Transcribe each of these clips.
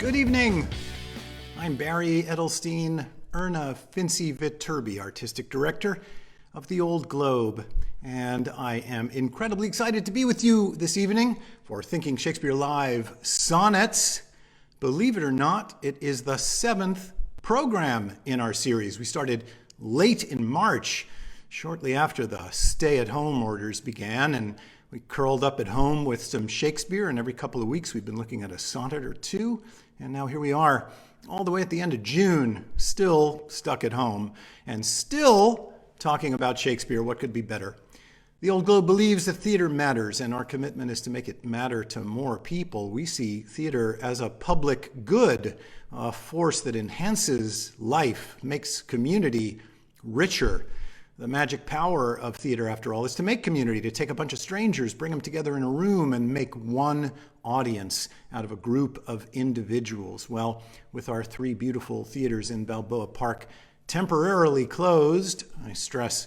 Good evening. I'm Barry Edelstein, Erna Fincy Viterbi, Artistic Director of the Old Globe, and I am incredibly excited to be with you this evening for Thinking Shakespeare Live Sonnets. Believe it or not, it is the 7th program in our series. We started late in March, shortly after the stay-at-home orders began, and we curled up at home with some Shakespeare, and every couple of weeks we've been looking at a sonnet or two, and now here we are, all the way at the end of June, still stuck at home, and still talking about Shakespeare. What could be better? The Old Globe believes that theater matters, and our commitment is to make it matter to more people. We see theater as a public good, a force that enhances life, makes community richer. The magic power of theater, after all, is to make community, to take a bunch of strangers, bring them together in a room, and make one audience out of a group of individuals. Well, with our 3 beautiful theaters in Balboa Park temporarily closed, I stress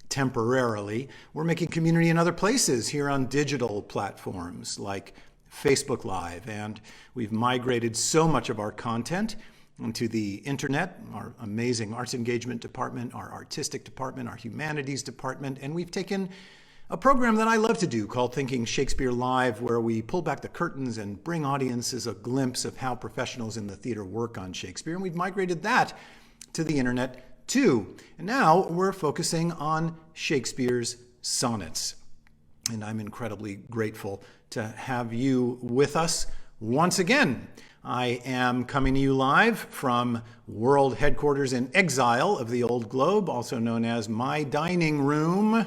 temporarily, we're making community in other places here on digital platforms like Facebook Live, and we've migrated so much of our content into the internet, our amazing arts engagement department, our artistic department, our humanities department, and we've taken a program that I love to do called Thinking Shakespeare Live, where we pull back the curtains and bring audiences a glimpse of how professionals in the theater work on Shakespeare, and we've migrated that to the internet too. And now we're focusing on Shakespeare's sonnets, and I'm incredibly grateful to have you with us once again. I am coming to you live from world headquarters in exile of the Old Globe, also known as my dining room,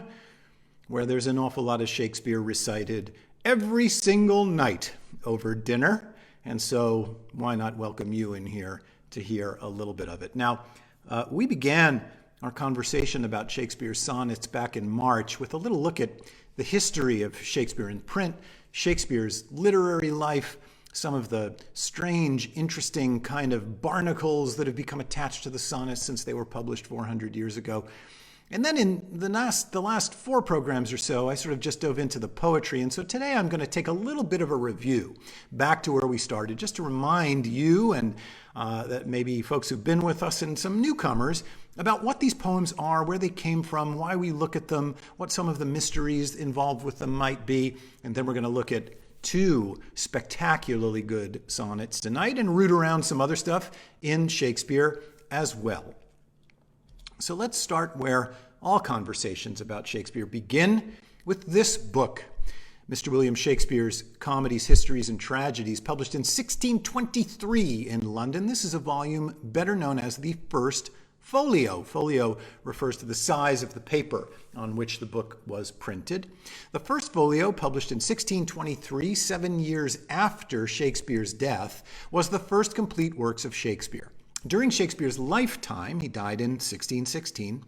where there's an awful lot of Shakespeare recited every single night over dinner. And so why not welcome you in here to hear a little bit of it. Now, we began our conversation about Shakespeare's sonnets back in March with a little look at the history of Shakespeare in print, Shakespeare's literary life, some of the strange, interesting kind of barnacles that have become attached to the sonnets since they were published 400 years ago. And then in the last 4 programs or so, I sort of just dove into the poetry. And so today I'm going to take a little bit of a review back to where we started, just to remind you and that maybe folks who've been with us and some newcomers about what these poems are, where they came from, why we look at them, what some of the mysteries involved with them might be. And then we're going to look at 2 spectacularly good sonnets tonight and root around some other stuff in Shakespeare as well. So let's start where all conversations about Shakespeare begin, with this book, Mr. William Shakespeare's Comedies, Histories, and Tragedies, published in 1623 in London. This is a volume better known as the First Folio. Folio refers to the size of the paper on which the book was printed. The First Folio, published in 1623, 7 years after Shakespeare's death, was the first complete works of Shakespeare. During Shakespeare's lifetime, he died in 1616,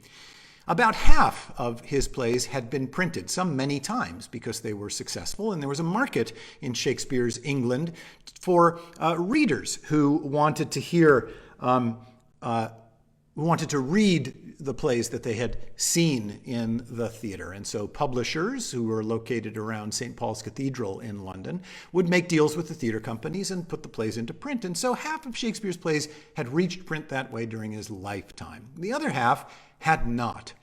about half of his plays had been printed, some many times, because they were successful, and there was a market in Shakespeare's England for readers who wanted to hear who wanted to read the plays that they had seen in the theater. And so publishers who were located around St. Paul's Cathedral in London would make deals with the theater companies and put the plays into print. And so half of Shakespeare's plays had reached print that way during his lifetime. The other half had not.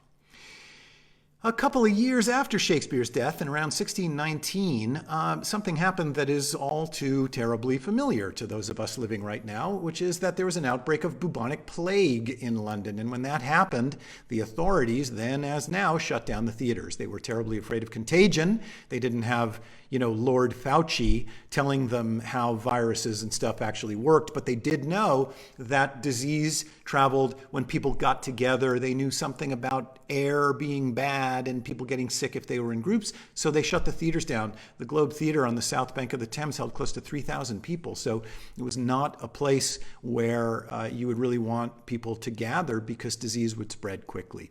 A couple of years after Shakespeare's death, in around 1619, something happened that is all too terribly familiar to those of us living right now, which is that there was an outbreak of bubonic plague in London. And when that happened, the authorities, then as now, shut down the theaters. They were terribly afraid of contagion. They didn't have, Lord Fauci telling them how viruses and stuff actually worked, but they did know that disease traveled when people got together. They knew something about air being bad and people getting sick if they were in groups, so they shut the theaters down. The Globe Theatre on the south bank of the Thames held close to 3,000 people, so it was not a place where you would really want people to gather because disease would spread quickly.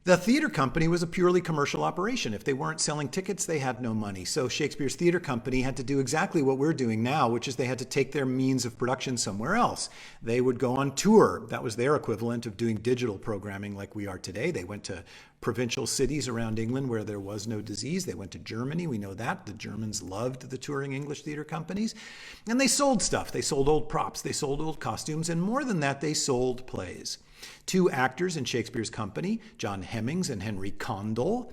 The theater company was a purely commercial operation. If they weren't selling tickets, they had no money. So Shakespeare's theater company had to do exactly what we're doing now, which is they had to take their means of production somewhere else. They would go on tour. That was their equivalent of doing digital programming like we are today. They went to provincial cities around England where there was no disease. They went to Germany. We know that. The Germans loved the touring English theater companies. And they sold stuff. They sold old props. They sold old costumes. And more than that, they sold plays. Two actors in Shakespeare's company, John Hemmings and Henry Condell,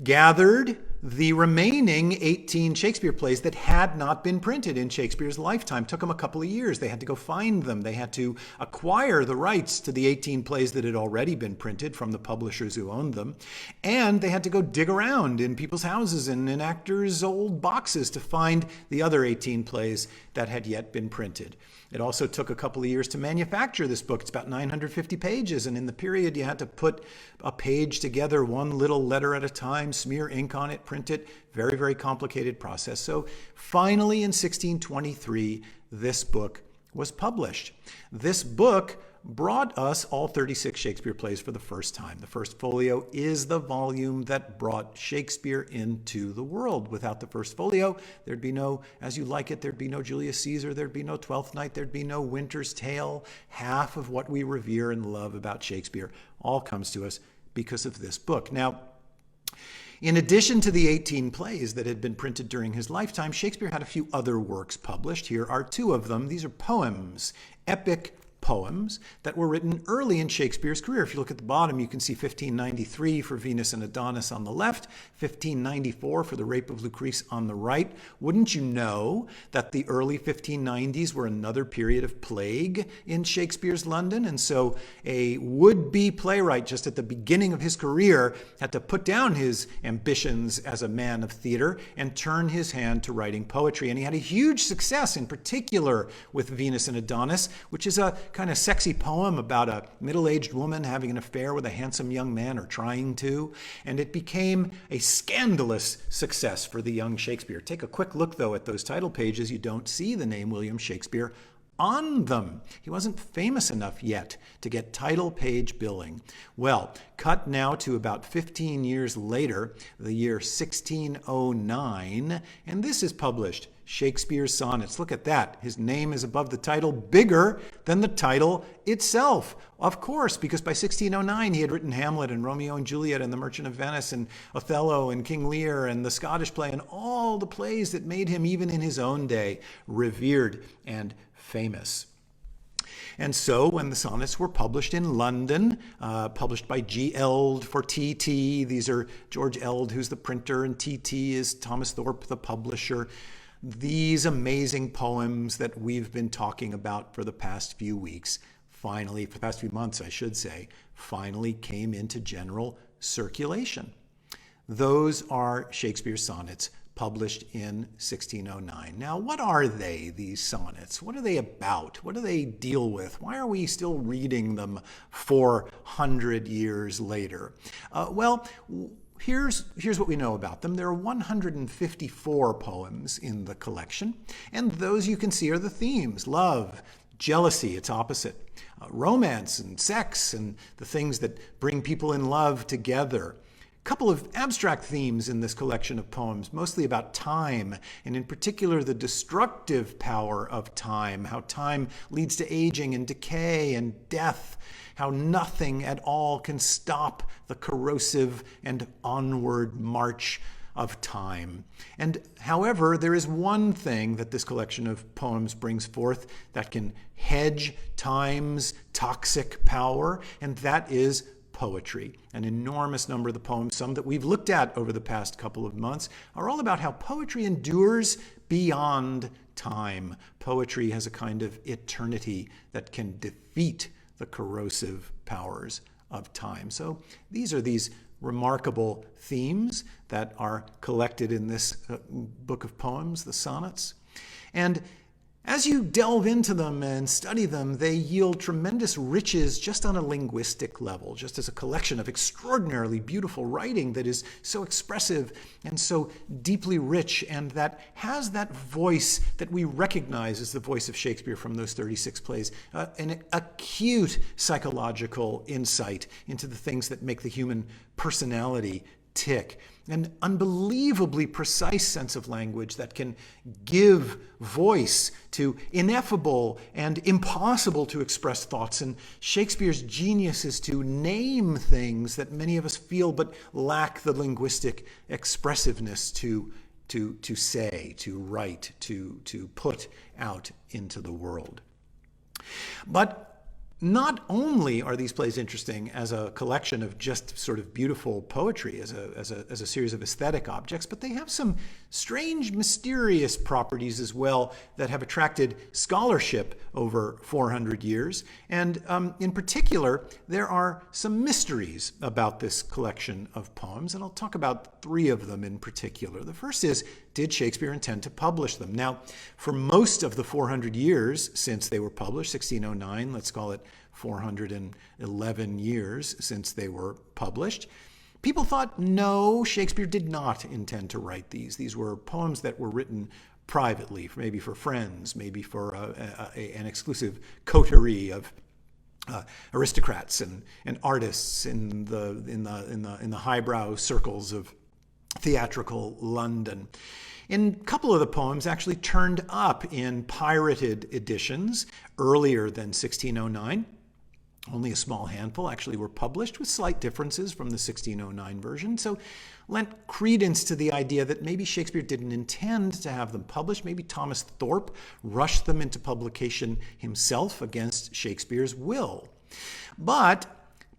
gathered the remaining 18 Shakespeare plays that had not been printed in Shakespeare's lifetime. It took them a couple of years. They had to go find them. They had to acquire the rights to the 18 plays that had already been printed from the publishers who owned them. And they had to go dig around in people's houses and in actors' old boxes to find the other 18 plays that had yet been printed. It also took a couple of years to manufacture this book. It's about 950 pages, and in the period you had to put a page together, one little letter at a time, smear ink on it, print it. Very, very complicated process. So finally in 1623, this book was published. This book brought us all 36 Shakespeare plays for the first time. The first folio is the volume that brought Shakespeare into the world. Without the first folio, there'd be no As You Like It, there'd be no Julius Caesar, there'd be no Twelfth Night, there'd be no Winter's Tale. Half of what we revere and love about Shakespeare all comes to us because of this book. Now, in addition to the 18 plays that had been printed during his lifetime, Shakespeare had a few other works published. Here are two of them. These are poems, epic poems that were written early in Shakespeare's career. If you look at the bottom, you can see 1593 for Venus and Adonis on the left, 1594 for The Rape of Lucrece on the right. Wouldn't you know that the early 1590s were another period of plague in Shakespeare's London? And so a would-be playwright just at the beginning of his career had to put down his ambitions as a man of theater and turn his hand to writing poetry. And he had a huge success, in particular with Venus and Adonis, which is a kind of sexy poem about a middle-aged woman having an affair with a handsome young man, or trying to, and it became a scandalous success for the young Shakespeare. Take a quick look, though, at those title pages. You don't see the name William Shakespeare on them. He wasn't famous enough yet to get title page billing. Well, cut now to about 15 years later, the year 1609, and this is published. Shakespeare's Sonnets. Look at that. His name is above the title, bigger than the title itself. Of course, because by 1609 he had written Hamlet and Romeo and Juliet and The Merchant of Venice and Othello and King Lear and the Scottish play and all the plays that made him, even in his own day, revered and famous. And so when the sonnets were published in London, published by G. Eld for T.T., these are George Eld, who's the printer, and T.T. is Thomas Thorpe, the publisher. These amazing poems that we've been talking about for the past few weeks, finally, for the past few months, I should say, finally came into general circulation. Those are Shakespeare's sonnets, published in 1609. Now, what are they, these sonnets? What are they about? What do they deal with? Why are we still reading them 400 years later? Here's what we know about them. There are 154 poems in the collection, and those you can see are the themes: love, jealousy, its opposite, romance and sex, and the things that bring people in love together. A couple of abstract themes in this collection of poems, mostly about time, and in particular the destructive power of time, how time leads to aging and decay and death, how nothing at all can stop the corrosive and onward march of time. And however, there is one thing that this collection of poems brings forth that can hedge time's toxic power, and that is poetry. An enormous number of the poems, some that we've looked at over the past couple of months, are all about how poetry endures beyond time. Poetry has a kind of eternity that can defeat the corrosive powers of time. So these are these remarkable themes that are collected in this book of poems, the Sonnets. And As you delve into them and study them, they yield tremendous riches just on a linguistic level, just as a collection of extraordinarily beautiful writing that is so expressive and so deeply rich, and that has that voice that we recognize as the voice of Shakespeare from those 36 plays, an acute psychological insight into the things that make the human personality tick. An unbelievably precise sense of language that can give voice to ineffable and impossible to express thoughts. And Shakespeare's genius is to name things that many of us feel but lack the linguistic expressiveness to say, to write, to put out into the world. But not only are these plays interesting as a collection of just sort of beautiful poetry, as a series of aesthetic objects, but they have some strange, mysterious properties as well that have attracted scholarship over 400 years. And in particular, there are some mysteries about this collection of poems, and I'll talk about 3 of them in particular. The first is, did Shakespeare intend to publish them? Now, for most of the 400 years since they were published, 1609, let's call it 411 years since they were published, people thought, no, Shakespeare did not intend to write these. These were poems that were written privately, maybe for friends, maybe for an exclusive coterie of aristocrats and artists in the highbrow circles of theatrical London. And a couple of the poems actually turned up in pirated editions earlier than 1609. Only a small handful actually were published, with slight differences from the 1609 version. So lent credence to the idea that maybe Shakespeare didn't intend to have them published. Maybe Thomas Thorpe rushed them into publication himself against Shakespeare's will. But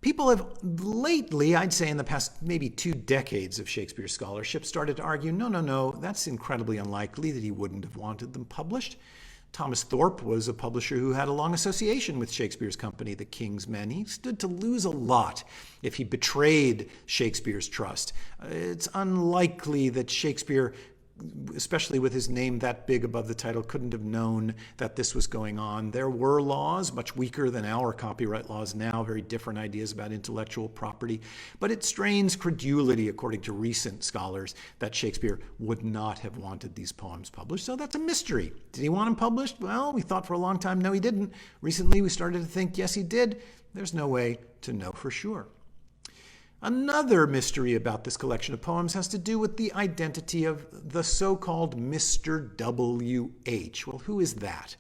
people have lately, I'd say in the past maybe 2 decades of Shakespeare scholarship, started to argue, no, that's incredibly unlikely that he wouldn't have wanted them published. Thomas Thorpe was a publisher who had a long association with Shakespeare's company, the King's Men. He stood to lose a lot if he betrayed Shakespeare's trust. It's unlikely that Shakespeare, especially with his name that big above the title, couldn't have known that this was going on. There were laws, much weaker than our copyright laws now, very different ideas about intellectual property, but it strains credulity, according to recent scholars, that Shakespeare would not have wanted these poems published. So that's a mystery. Did he want them published? Well, we thought for a long time, no, he didn't. Recently, we started to think, yes, he did. There's no way to know for sure. Another mystery about this collection of poems has to do with the identity of the so-called Mr. W.H. Well, who is that?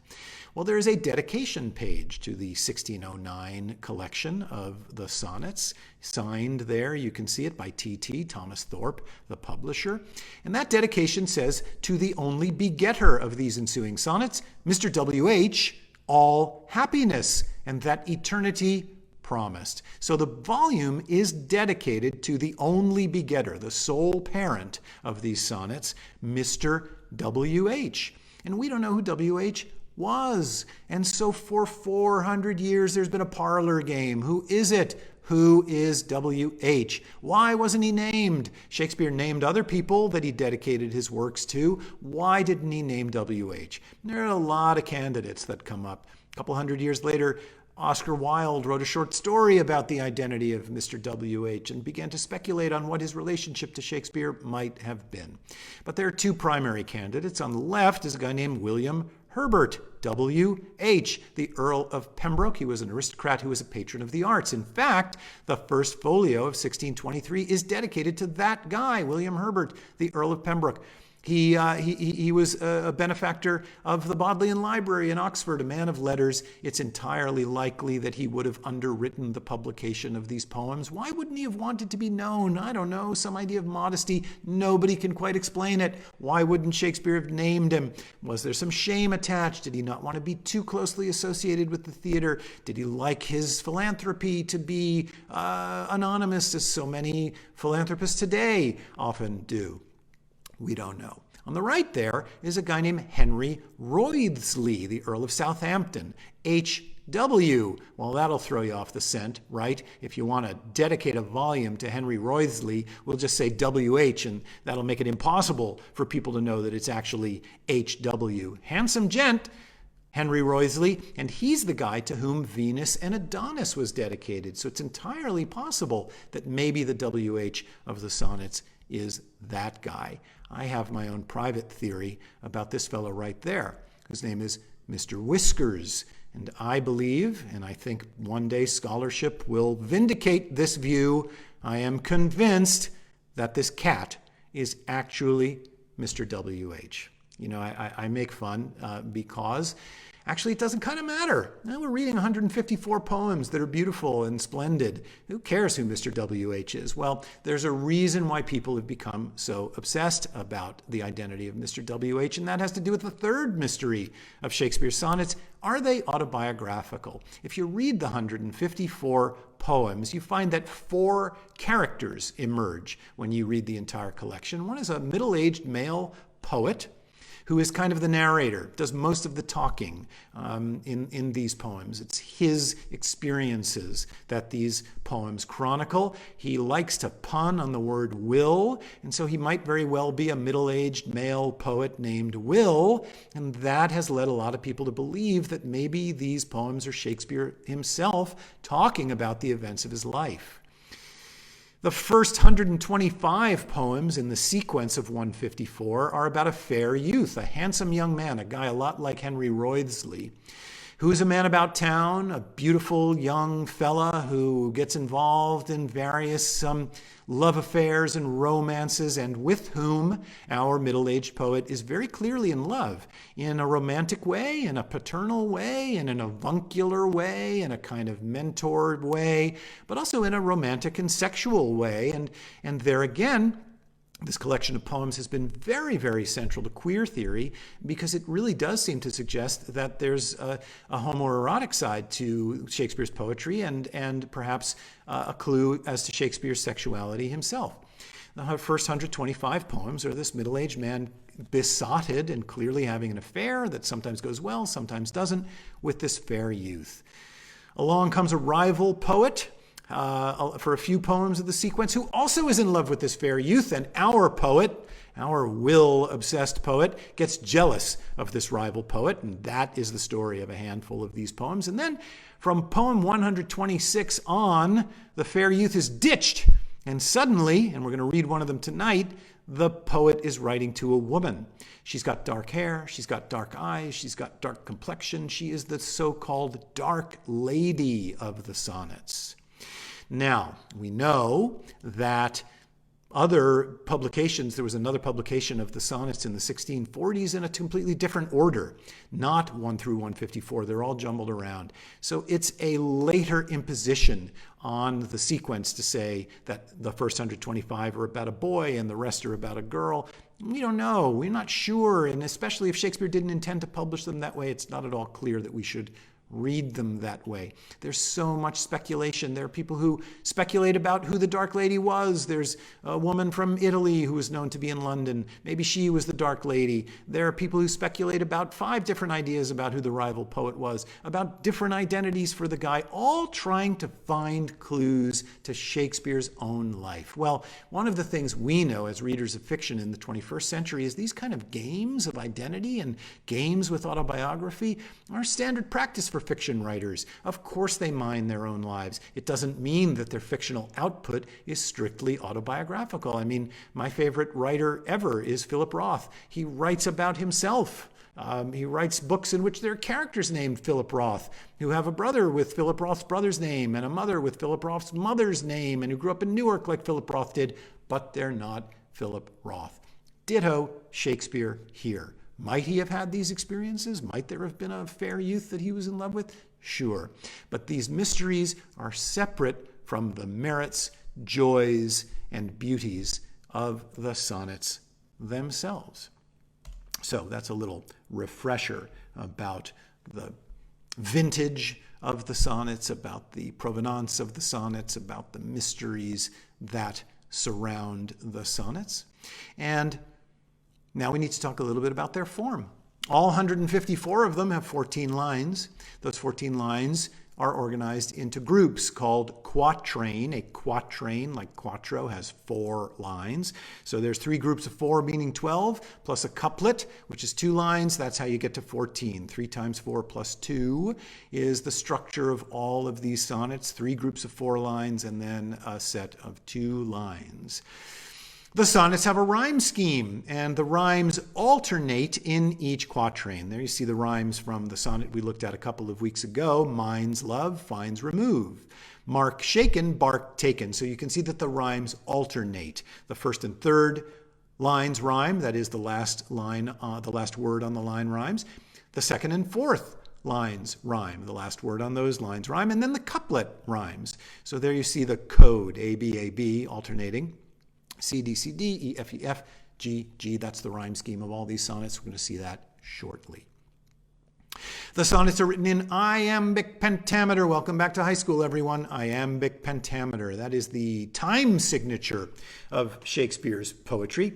Well, there is a dedication page to the 1609 collection of the sonnets. Signed there, you can see it by T.T., Thomas Thorpe, the publisher. And that dedication says, "To the only begetter of these ensuing sonnets, Mr. W.H., all happiness, and that eternity promised." So the volume is dedicated to the only begetter, the sole parent of these sonnets, Mr. W.H. And we don't know who W.H. was. And so for 400 years, there's been a parlor game. Who is it? Who is W.H.? Why wasn't he named? Shakespeare named other people that he dedicated his works to. Why didn't he name W.H.? There are a lot of candidates that come up. A couple hundred years later, Oscar Wilde wrote a short story about the identity of Mr. W.H. and began to speculate on what his relationship to Shakespeare might have been. But there are 2 primary candidates. On the left is a guy named William Herbert, W.H., the Earl of Pembroke. He was an aristocrat who was a patron of the arts. In fact, the first folio of 1623 is dedicated to that guy, William Herbert, the Earl of Pembroke. He was a benefactor of the Bodleian Library in Oxford, a man of letters. It's entirely likely that he would have underwritten the publication of these poems. Why wouldn't he have wanted to be known? I don't know, some idea of modesty. Nobody can quite explain it. Why wouldn't Shakespeare have named him? Was there some shame attached? Did he not want to be too closely associated with the theater? Did he like his philanthropy to be anonymous, as so many philanthropists today often do? We don't know. On the right there is a guy named Henry Wriothesley, the Earl of Southampton, H.W. Well, that'll throw you off the scent, right? If you want to dedicate a volume to Henry Wriothesley, we'll just say W.H., and that'll make it impossible for people to know that it's actually H.W. Handsome gent, Henry Wriothesley, and he's the guy to whom Venus and Adonis was dedicated. So it's entirely possible that maybe the WH of the sonnets is that guy. I have my own private theory about this fellow right there, whose name is Mr. Whiskers. And I believe, and I think one day scholarship will vindicate this view, I am convinced that this cat is actually Mr. WH. You know, I make fun because actually it doesn't kind of matter. Now we're reading 154 poems that are beautiful and splendid. Who cares who Mr. WH is? Well, there's a reason why people have become so obsessed about the identity of Mr. WH, and that has to do with the third mystery of Shakespeare's sonnets. Are they autobiographical? If you read the 154 poems, you find that 4 characters emerge when you read the entire collection. One is a middle-aged male poet who is kind of the narrator, does most of the talking in these poems. It's his experiences that these poems chronicle. He likes to pun on the word will, and so he might very well be a middle-aged male poet named Will, and that has led a lot of people to believe that maybe these poems are Shakespeare himself talking about the events of his life. The first 125 poems in the sequence of 154 are about a fair youth, a handsome young man, a guy a lot like Henry Wriothesley, who is a man about town, a beautiful young fella who gets involved in various love affairs and romances, and with whom our middle-aged poet is very clearly in love, in a romantic way, in a paternal way, in an avuncular way, in a kind of mentored way, but also in a romantic and sexual way. And there again, this collection of poems has been very, very central to queer theory because it really does seem to suggest that there's a homoerotic side to Shakespeare's poetry and perhaps a clue as to Shakespeare's sexuality himself. The first 125 poems are this middle-aged man besotted and clearly having an affair that sometimes goes well, sometimes doesn't, with this fair youth. Along comes a rival poet for a few poems of the sequence, who also is in love with this fair youth, and our poet, our will-obsessed poet, gets jealous of this rival poet, and that is the story of a handful of these poems. And then from poem 126 on, the fair youth is ditched, and suddenly, and we're going to read one of them tonight, the poet is writing to a woman. She's got dark hair, she's got dark eyes, she's got dark complexion. She is the so-called dark lady of the sonnets. Now, we know that other publications, there was another publication of the sonnets in the 1640s in a completely different order, not 1 through 154. They're all jumbled around. So it's a later imposition on the sequence to say that the first 125 are about a boy and the rest are about a girl. We don't know. We're not sure. And especially if Shakespeare didn't intend to publish them that way, it's not at all clear that we should read them that way. There's so much speculation. There are people who speculate about who the Dark Lady was. There's a woman from Italy who is known to be in London. Maybe she was the Dark Lady. There are people who speculate about 5 different ideas about who the rival poet was, about different identities for the guy, all trying to find clues to Shakespeare's own life. Well, one of the things we know as readers of fiction in the 21st century is these kind of games of identity and games with autobiography are standard practice for fiction writers. Of course they mine their own lives. It doesn't mean that their fictional output is strictly autobiographical. I mean, my favorite writer ever is Philip Roth. He writes about himself. He writes books in which there are characters named Philip Roth, who have a brother with Philip Roth's brother's name and a mother with Philip Roth's mother's name, and who grew up in Newark like Philip Roth did, but they're not Philip Roth. Ditto Shakespeare here. Might he have had these experiences? Might there have been a fair youth that he was in love with? Sure. But these mysteries are separate from the merits, joys, and beauties of the sonnets themselves. So that's a little refresher about the vintage of the sonnets, about the provenance of the sonnets, about the mysteries that surround the sonnets. And now we need to talk a little bit about their form. All 154 of them have 14 lines. Those 14 lines are organized into groups called quatrain. A quatrain, like quattro, has 4 lines. So there's 3 groups of 4, meaning 12, plus a couplet, which is 2 lines. That's how you get to 14. 3 times 4 plus 2 is the structure of all of these sonnets. 3 groups of 4 lines and then a set of 2 lines. The sonnets have a rhyme scheme, and the rhymes alternate in each quatrain. There you see the rhymes from the sonnet we looked at a couple of weeks ago. Mine's love finds remove. Mark shaken, bark taken. So you can see that the rhymes alternate. The first and third lines rhyme, that is the last line, the last word on the line rhymes. The second and fourth lines rhyme. The last word on those lines rhyme, and then the couplet rhymes. So there you see the code, A, B, alternating. C, D, C, D, E, F, E, F, G, G. That's the rhyme scheme of all these sonnets. We're going to see that shortly. The sonnets are written in iambic pentameter. Welcome back to high school, everyone. Iambic pentameter. That is the time signature of Shakespeare's poetry.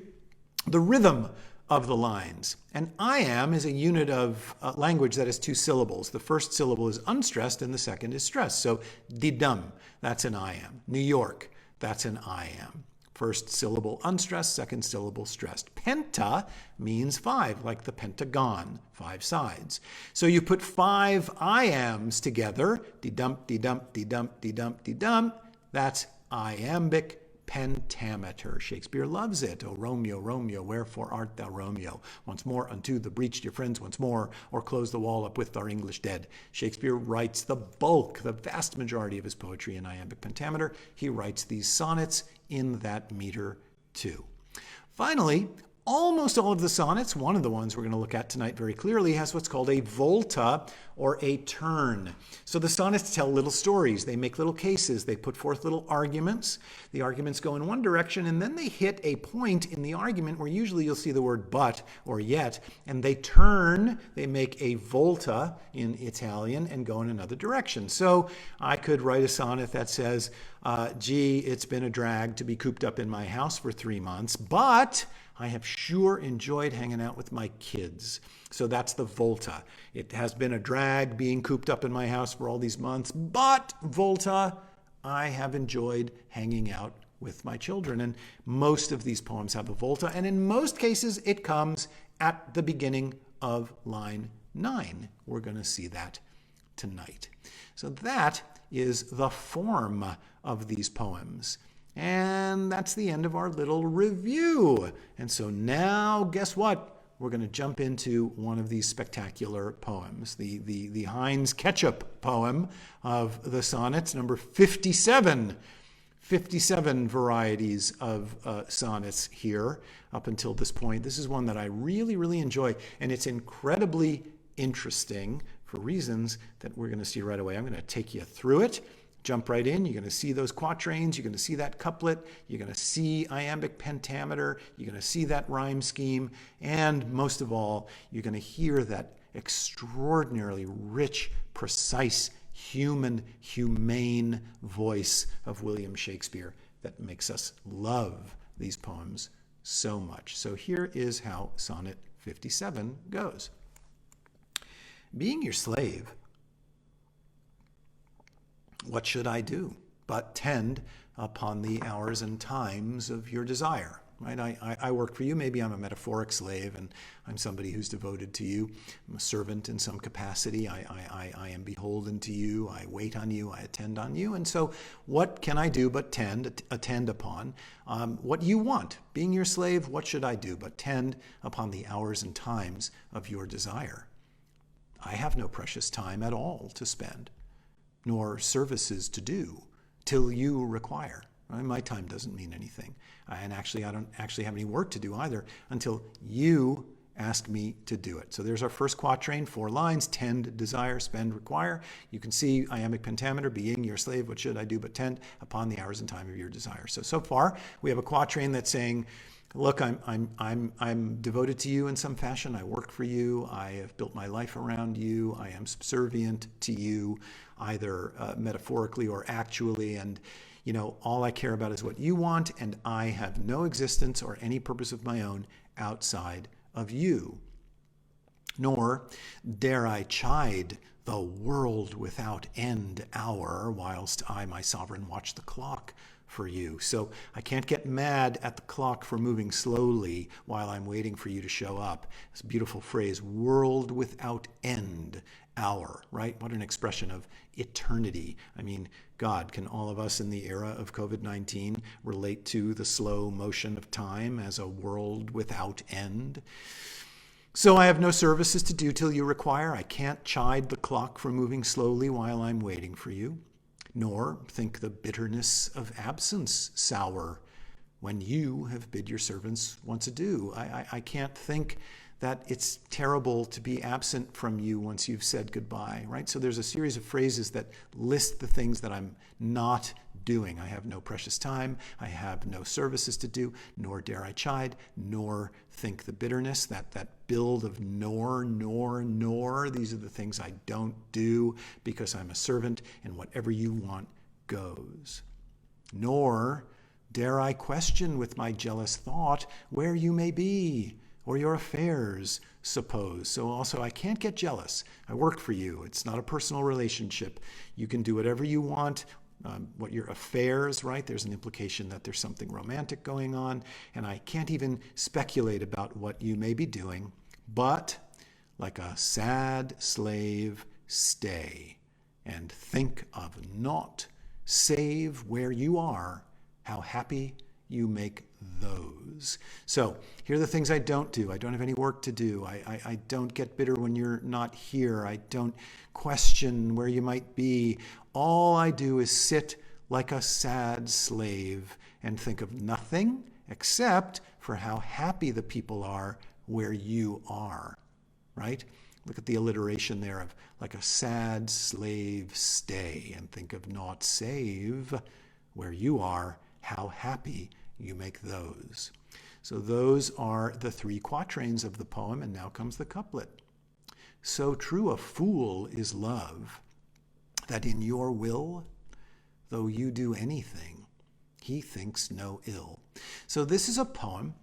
The rhythm of the lines. And iamb is a unit of language that has 2 syllables. The first syllable is unstressed and the second is stressed. So didum, that's an iamb. New York, that's an iamb. First syllable unstressed, second syllable stressed. Penta means 5, like the pentagon, 5 sides. So you put 5 iambs together, de-dump, de-dump, de-dump, de-dump, de-dump. That's iambic pentameter. Shakespeare loves it. O Romeo, Romeo, wherefore art thou Romeo? Once more unto the breach, dear friends, once more, or close the wall up with our English dead. Shakespeare writes the bulk, the vast majority of his poetry in iambic pentameter. He writes these sonnets in that meter too. Finally, almost all of the sonnets, one of the ones we're going to look at tonight very clearly, has what's called a volta, or a turn. So the sonnets tell little stories. They make little cases. They put forth little arguments. The arguments go in one direction, and then they hit a point in the argument where usually you'll see the word but or yet, and they turn, they make a volta in Italian and go in another direction. So I could write a sonnet that says, gee, it's been a drag to be cooped up in my house for 3 months, but I have sure enjoyed hanging out with my kids. So that's the volta. It has been a drag being cooped up in my house for all these months, but volta, I have enjoyed hanging out with my children. And most of these poems have a volta, and in most cases it comes at the beginning of line 9. We're going to see that tonight. So that is the form of these poems. And that's the end of our little review. And so now, guess what? We're going to jump into one of these spectacular poems, the Heinz Ketchup poem of the sonnets, number 57. 57 varieties of sonnets here up until this point. This is one that I really, really enjoy, and it's incredibly interesting for reasons that we're going to see right away. I'm going to take you through it. Jump right in. You're going to see those quatrains. You're going to see that couplet. You're going to see iambic pentameter. You're going to see that rhyme scheme. And most of all, you're going to hear that extraordinarily rich, precise, humane voice of William Shakespeare that makes us love these poems so much. So here is how Sonnet 57 goes. Being your slave, what should I do but tend upon the hours and times of your desire? Right? I work for you. Maybe I'm a metaphoric slave, and I'm somebody who's devoted to you. I'm a servant in some capacity. I am beholden to you. I wait on you. I attend on you. And so what can I do but attend upon what you want? Being your slave, what should I do but tend upon the hours and times of your desire? I have no precious time at all to spend, nor services to do, till you require. My time doesn't mean anything. And actually, I don't actually have any work to do either until you ask me to do it. So there's our first quatrain, 4 lines: tend, desire, spend, require. You can see iambic pentameter, being your slave, what should I do but tend upon the hours and time of your desire. So far, we have a quatrain that's saying, look, I'm devoted to you in some fashion. I work for you. I have built my life around you. I am subservient to you, either metaphorically or actually. And, you know, all I care about is what you want, and I have no existence or any purpose of my own outside of you. Nor dare I chide the world without end hour, whilst I, my sovereign, watch the clock for you. So I can't get mad at the clock for moving slowly while I'm waiting for you to show up. It's a beautiful phrase, world without end hour, right? What an expression of eternity. I mean, God, can all of us in the era of COVID-19 relate to the slow motion of time as a world without end? So I have no services to do till you require. I can't chide the clock for moving slowly while I'm waiting for you, nor think the bitterness of absence sour when you have bid your servants once adieu. I can't think that it's terrible to be absent from you once you've said goodbye, right? So there's a series of phrases that list the things that I'm not doing. I have no precious time, I have no services to do, nor dare I chide, nor think the bitterness, that build of nor, these are the things I don't do because I'm a servant, and whatever you want goes. Nor dare I question with my jealous thought where you may be, or your affairs, suppose. So also, I can't get jealous. I work for you. It's not a personal relationship. You can do whatever you want. What your affairs, right? There's an implication that there's something romantic going on, and I can't even speculate about what you may be doing, but like a sad slave, stay and think of naught save where you are, how happy you make those. So here are the things I don't do. I don't have any work to do. I don't get bitter when you're not here. I don't question where you might be. All I do is sit like a sad slave and think of nothing except for how happy the people are where you are, right? Look at the alliteration there of like a sad slave stay and think of naught save where you are, how happy you make those. So those are the three quatrains of the poem, and now comes the couplet. So true a fool is love, that in your will, though you do anything, he thinks no ill. So this is a poem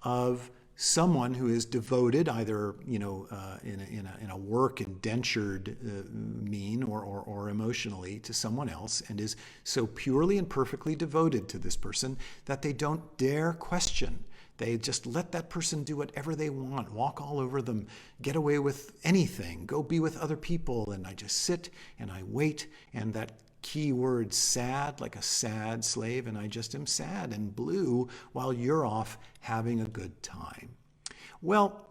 of someone who is devoted, either in a work indentured mean or emotionally to someone else, and is so purely and perfectly devoted to this person that they don't dare question. They just let that person do whatever they want, walk all over them, get away with anything, go be with other people, and I just sit and I wait, and that key word sad, like a sad slave, and I just am sad and blue while you're off having a good time. Well,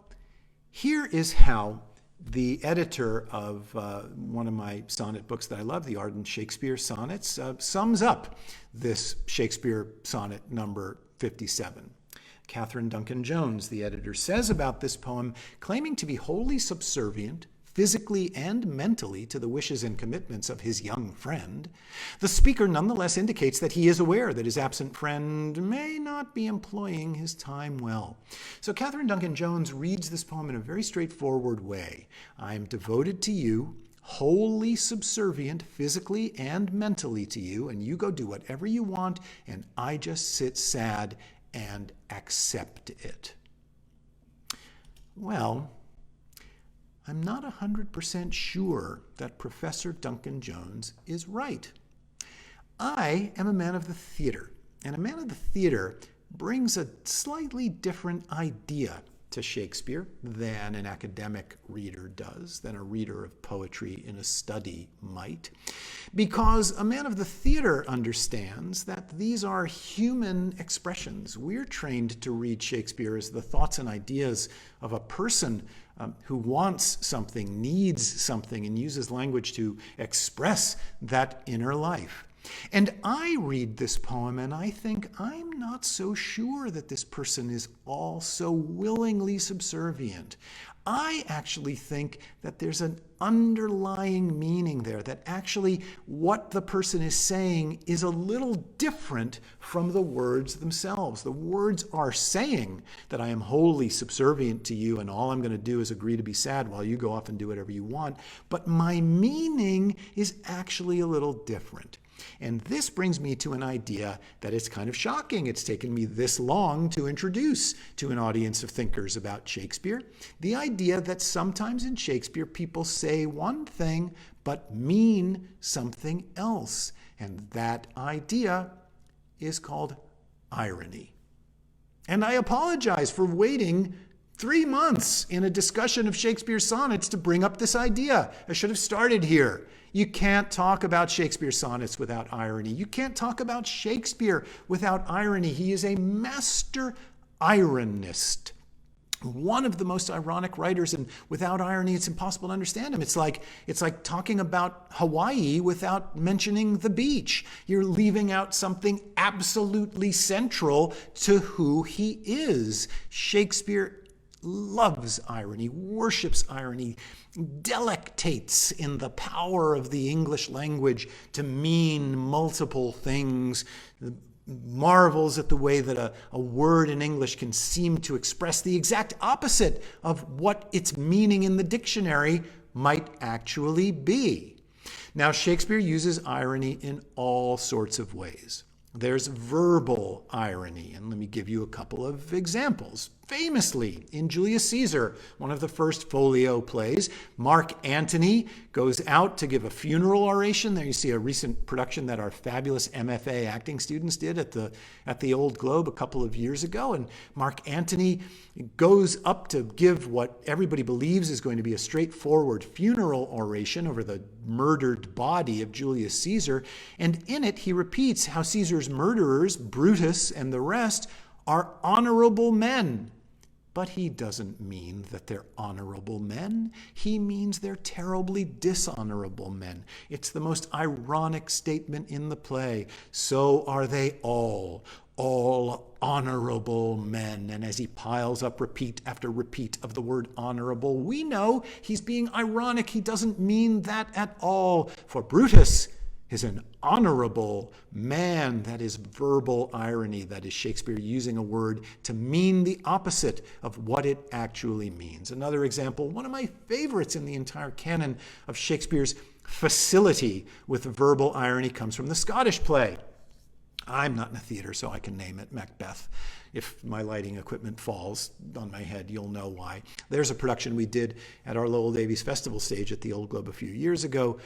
here is how the editor of one of my sonnet books that I love, the Ardent Shakespeare Sonnets, sums up this Shakespeare sonnet number 57. Catherine Duncan Jones, the editor, says about this poem, claiming to be wholly subservient, physically and mentally, to the wishes and commitments of his young friend, the speaker nonetheless indicates that he is aware that his absent friend may not be employing his time well. So Catherine Duncan Jones reads this poem in a very straightforward way. I am devoted to you, wholly subservient physically and mentally to you, and you go do whatever you want, and I just sit sad and accept it. Well, I'm not 100% sure that Professor Duncan Jones is right. I am a man of the theater, and a man of the theater brings a slightly different idea to Shakespeare than an academic reader does, than a reader of poetry in a study might, because a man of the theater understands that these are human expressions. We're trained to read Shakespeare as the thoughts and ideas of a person who wants something, needs something, and uses language to express that inner life. And I read this poem and I think I'm not so sure that this person is all so willingly subservient. I actually think that there's an underlying meaning there, that actually what the person is saying is a little different from the words themselves. The words are saying that I am wholly subservient to you and all I'm going to do is agree to be sad while you go off and do whatever you want. But my meaning is actually a little different. And this brings me to an idea that is kind of shocking. It's taken me this long to introduce to an audience of thinkers about Shakespeare. The idea that sometimes in Shakespeare people say say one thing but mean something else. And that idea is called irony. And I apologize for waiting 3 months in a discussion of Shakespeare's sonnets to bring up this idea. I should have started here. You can't talk about Shakespeare's sonnets without irony. You can't talk about Shakespeare without irony. He is a master ironist. One of the most ironic writers, and without irony, it's impossible to understand him. It's like talking about Hawaii without mentioning the beach. You're leaving out something absolutely central to who he is. Shakespeare loves irony, worships irony, delectates in the power of the English language to mean multiple things, marvels at the way that a word in English can seem to express the exact opposite of what its meaning in the dictionary might actually be. Now, Shakespeare uses irony in all sorts of ways. There's verbal irony, and let me give you a couple of examples. Famously, in Julius Caesar, one of the first folio plays, Mark Antony goes out to give a funeral oration. There you see a recent production that our fabulous MFA acting students did at the Old Globe a couple of years ago. And Mark Antony goes up to give what everybody believes is going to be a straightforward funeral oration over the murdered body of Julius Caesar. And in it, he repeats how Caesar's murderers, Brutus and the rest, are honorable men. But he doesn't mean that they're honorable men. He means they're terribly dishonorable men. It's the most ironic statement in the play. So are they all honorable men. And as he piles up repeat after repeat of the word honorable, we know he's being ironic. He doesn't mean that at all. For Brutus is an honorable man. That is verbal irony. That is Shakespeare using a word to mean the opposite of what it actually means. Another example, one of my favorites in the entire canon of Shakespeare's facility with verbal irony, comes from the Scottish play. I'm not in a theater, so I can name it, Macbeth. If my lighting equipment falls on my head, you'll know why. There's a production we did at our Lowell Davies Festival stage at the Old Globe a few years ago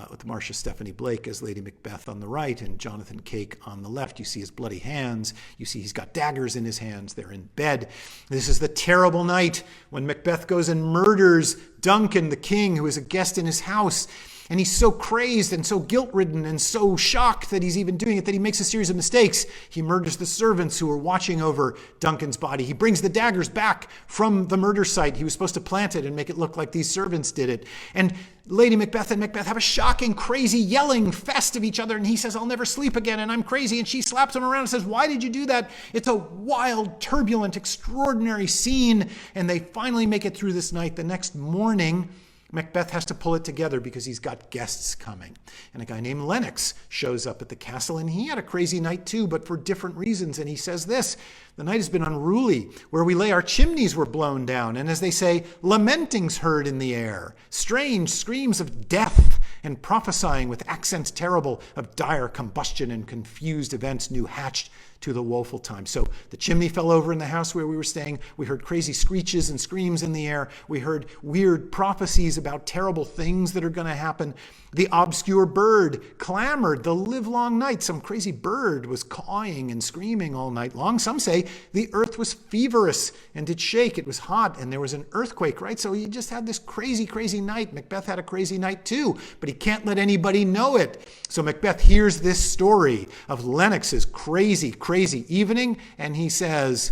with Marcia Stephanie Blake as Lady Macbeth on the right and Jonathan Cake on the left. You see his bloody hands. You see he's got daggers in his hands. They're in bed. This is the terrible night when Macbeth goes and murders Duncan, the king, who is a guest in his house. And he's so crazed and so guilt-ridden and so shocked that he's even doing it that he makes a series of mistakes. He murders the servants who are watching over Duncan's body. He brings the daggers back from the murder site. He was supposed to plant it and make it look like these servants did it. And Lady Macbeth and Macbeth have a shocking, crazy, yelling fest of each other. And he says, "I'll never sleep again, and I'm crazy." And she slaps him around and says, "Why did you do that?" It's a wild, turbulent, extraordinary scene. And they finally make it through this night. The next morning, Macbeth has to pull it together because he's got guests coming. And a guy named Lennox shows up at the castle, and he had a crazy night too, but for different reasons. And he says this: "The night has been unruly. Where we lay, our chimneys were blown down. And as they say, lamenting's heard in the air. Strange screams of death, and prophesying with accents terrible of dire combustion and confused events new hatched to the woeful time." So the chimney fell over in the house where we were staying. We heard crazy screeches and screams in the air. We heard weird prophecies about terrible things that are going to happen. The obscure bird clamored the livelong night. Some crazy bird was cawing and screaming all night long. Some say the earth was feverous and did shake. It was hot and there was an earthquake, right? So he just had this crazy, crazy night. Macbeth had a crazy night too, but he can't let anybody know it. So Macbeth hears this story of Lennox's crazy, crazy evening, and he says,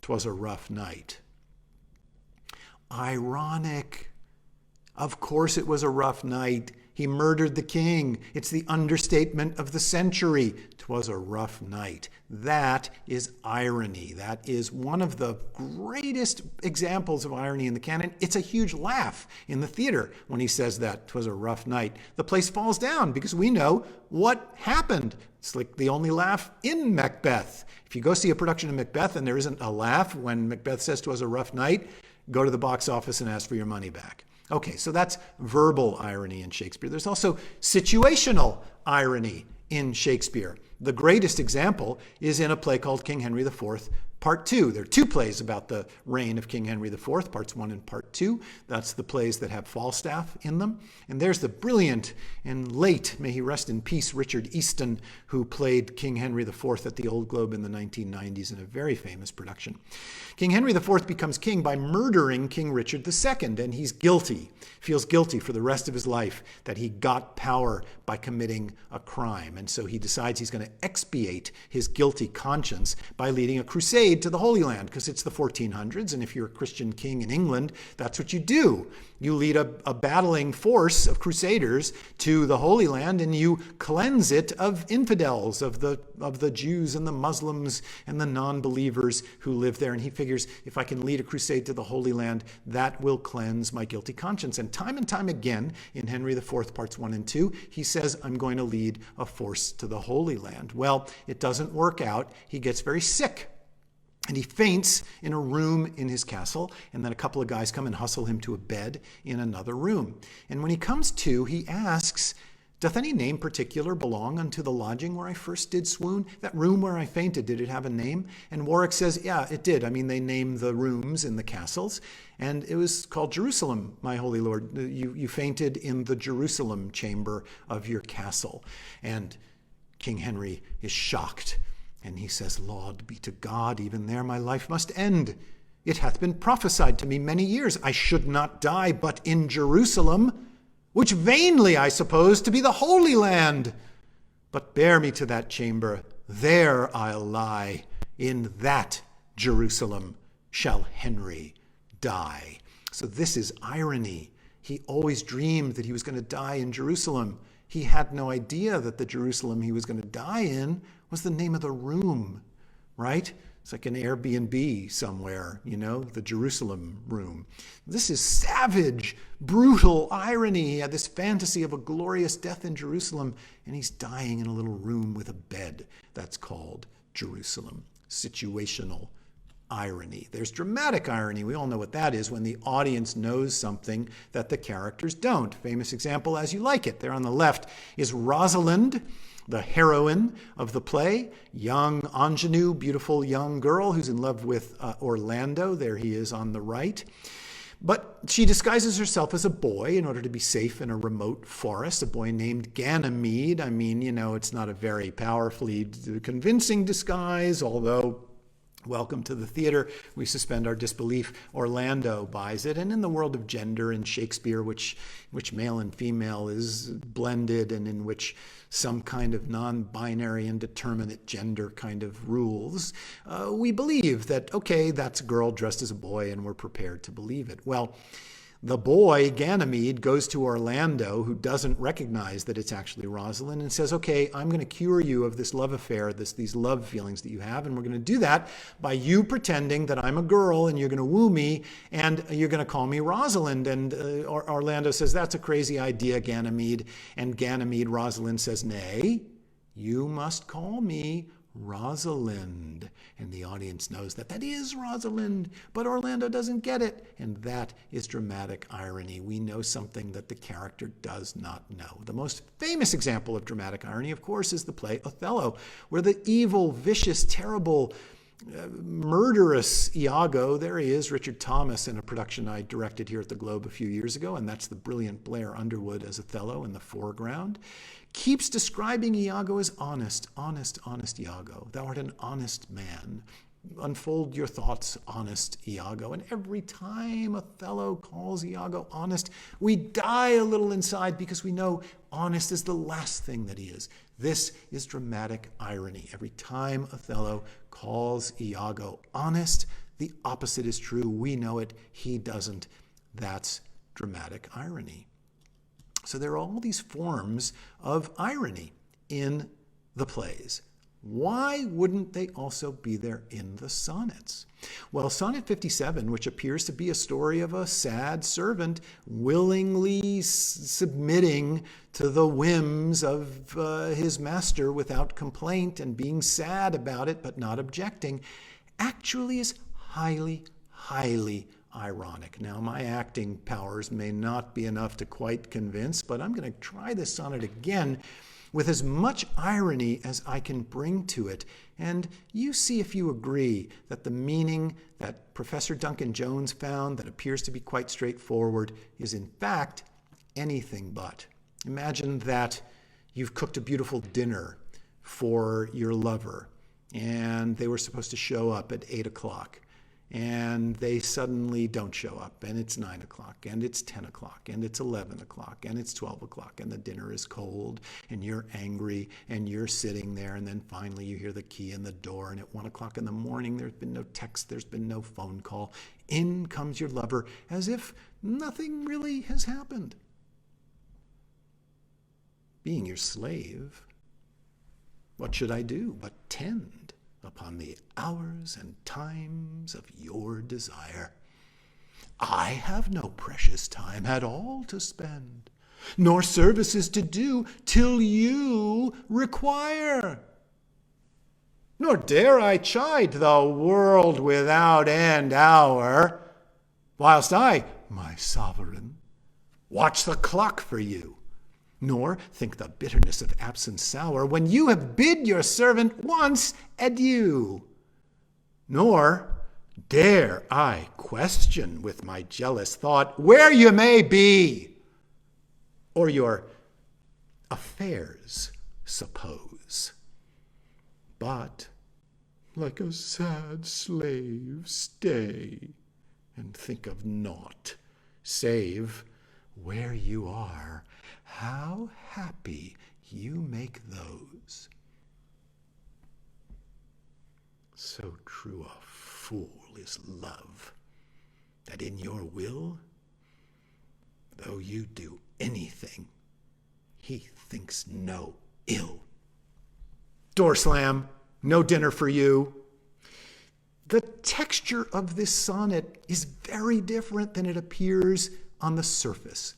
"'Twas a rough night." Ironic. Of course it was a rough night. He murdered the king. It's the understatement of the century. 'Twas a rough night. That is irony. That is one of the greatest examples of irony in the canon. It's a huge laugh in the theater when he says that. 'Twas a rough night. The place falls down because we know what happened. It's like the only laugh in Macbeth. If you go see a production of Macbeth and there isn't a laugh when Macbeth says 'twas a rough night, go to the box office and ask for your money back. Okay, so that's verbal irony in Shakespeare. There's also situational irony in Shakespeare. The greatest example is in a play called King Henry IV, Part 2, there are 2 plays about the reign of King Henry IV, Parts 1 and Part 2. That's the plays that have Falstaff in them. And there's the brilliant and late, may he rest in peace, Richard Easton, who played King Henry IV at the Old Globe in the 1990s in a very famous production. King Henry IV becomes king by murdering King Richard II, and he's guilty, feels guilty for the rest of his life that he got power by committing a crime. And so he decides he's going to expiate his guilty conscience by leading a crusade to the Holy Land, because it's the 1400s, and if you're a Christian king in England, that's what you do. You lead a battling force of crusaders to the Holy Land, and you cleanse it of infidels, of the Jews and the Muslims and the non-believers who live there. And he figures, if I can lead a crusade to the Holy Land, that will cleanse my guilty conscience. And time again, in Henry IV, Parts 1 and 2, he says, I'm going to lead a force to the Holy Land. Well, it doesn't work out. He gets very sick. And he faints in a room in his castle, and then a couple of guys come and hustle him to a bed in another room. And when he comes to, he asks, doth any name particular belong unto the lodging where I first did swoon? That room where I fainted, did it have a name? And Warwick says, yeah, it did. I mean, they name the rooms in the castles, and it was called Jerusalem, my holy lord. You fainted in the Jerusalem chamber of your castle. And King Henry is shocked. And he says, Laud be to God, even there my life must end. It hath been prophesied to me many years, I should not die but in Jerusalem, which vainly I suppose to be the Holy Land. But bear me to that chamber, there I'll lie. In that Jerusalem shall Henry die. So this is irony. He always dreamed that he was going to die in Jerusalem. He had no idea that the Jerusalem he was going to die in was the name of the room, right? It's like an Airbnb somewhere, the Jerusalem room. This is savage, brutal irony. He had this fantasy of a glorious death in Jerusalem, and he's dying in a little room with a bed. That's called Jerusalem. Situational irony. There's dramatic irony. We all know what that is, when the audience knows something that the characters don't. Famous example, As You Like It. There on the left is Rosalind, the heroine of the play, young ingenue, beautiful young girl who's in love with Orlando. There he is on the right. But she disguises herself as a boy in order to be safe in a remote forest, a boy named Ganymede. I mean, it's not a very powerfully convincing disguise, although welcome to the theater. We suspend our disbelief. Orlando buys it. And in the world of gender in Shakespeare, which male and female is blended, and in which some kind of non-binary indeterminate gender kind of rules, we believe that, okay, that's a girl dressed as a boy, and we're prepared to believe it. Well, the boy, Ganymede, goes to Orlando, who doesn't recognize that it's actually Rosalind, and says, okay, I'm going to cure you of this love affair, these love feelings that you have, and we're going to do that by you pretending that I'm a girl, and you're going to woo me, and you're going to call me Rosalind. And Orlando says, that's a crazy idea, Ganymede. And Ganymede, Rosalind says, nay, you must call me Rosalind. And the audience knows that is Rosalind, but Orlando doesn't get it. And that is dramatic irony. We know something that the character does not know. The most famous example of dramatic irony, of course, is the play Othello, where the evil, vicious, terrible, murderous Iago, there he is, Richard Thomas, in a production I directed here at the Globe a few years ago, and that's the brilliant Blair Underwood as Othello in the foreground, keeps describing Iago as honest, honest, honest Iago. Thou art an honest man. Unfold your thoughts, honest Iago. And every time Othello calls Iago honest, we die a little inside, because we know honest is the last thing that he is. This is dramatic irony. Every time Othello calls Iago honest, the opposite is true. We know it. He doesn't. That's dramatic irony. So there are all these forms of irony in the plays. Why wouldn't they also be there in the sonnets? Well, Sonnet 57, which appears to be a story of a sad servant willingly submitting to the whims of his master without complaint and being sad about it but not objecting, actually is highly, highly ironic. Now, my acting powers may not be enough to quite convince, but I'm going to try this sonnet again with as much irony as I can bring to it. And you see if you agree that the meaning that Professor Duncan Jones found that appears to be quite straightforward is in fact anything but. Imagine that you've cooked a beautiful dinner for your lover, and they were supposed to show up at 8 o'clock. And they suddenly don't show up, and it's 9 o'clock, and it's 10 o'clock, and it's 11 o'clock, and it's 12 o'clock, and the dinner is cold, and you're angry, and you're sitting there, and then finally you hear the key in the door, and at 1 o'clock in the morning, there's been no text, there's been no phone call. In comes your lover, as if nothing really has happened. Being your slave, what should I do but tend upon the hours and times of your desire? I have no precious time at all to spend, nor services to do till you require. Nor dare I chide the world without end hour, whilst I, my sovereign, watch the clock for you, nor think the bitterness of absence sour when you have bid your servant once adieu. Nor dare I question with my jealous thought where you may be, or your affairs suppose. But like a sad slave stay, and think of naught save where you are, how happy you make those. So true a fool is love, that in your will, though you do anything, he thinks no ill. Door slam, no dinner for you. The texture of this sonnet is very different than it appears on the surface.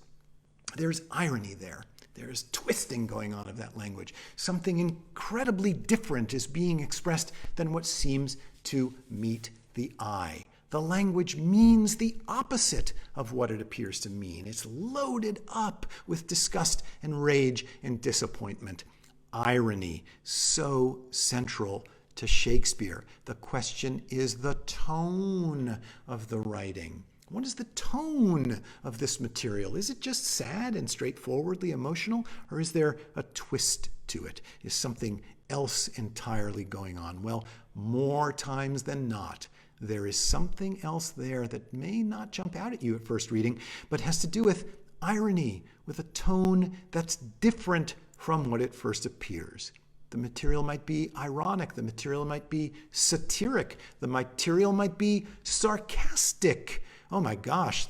There's irony there. There's twisting going on of that language. Something incredibly different is being expressed than what seems to meet the eye. The language means the opposite of what it appears to mean. It's loaded up with disgust and rage and disappointment. Irony, so central to Shakespeare. The question is the tone of the writing. What is the tone of this material? Is it just sad and straightforwardly emotional, or is there a twist to it? Is something else entirely going on? Well, more times than not, there is something else there that may not jump out at you at first reading, but has to do with irony, with a tone that's different from what it first appears. The material might be ironic. The material might be satiric. The material might be sarcastic. Oh my gosh,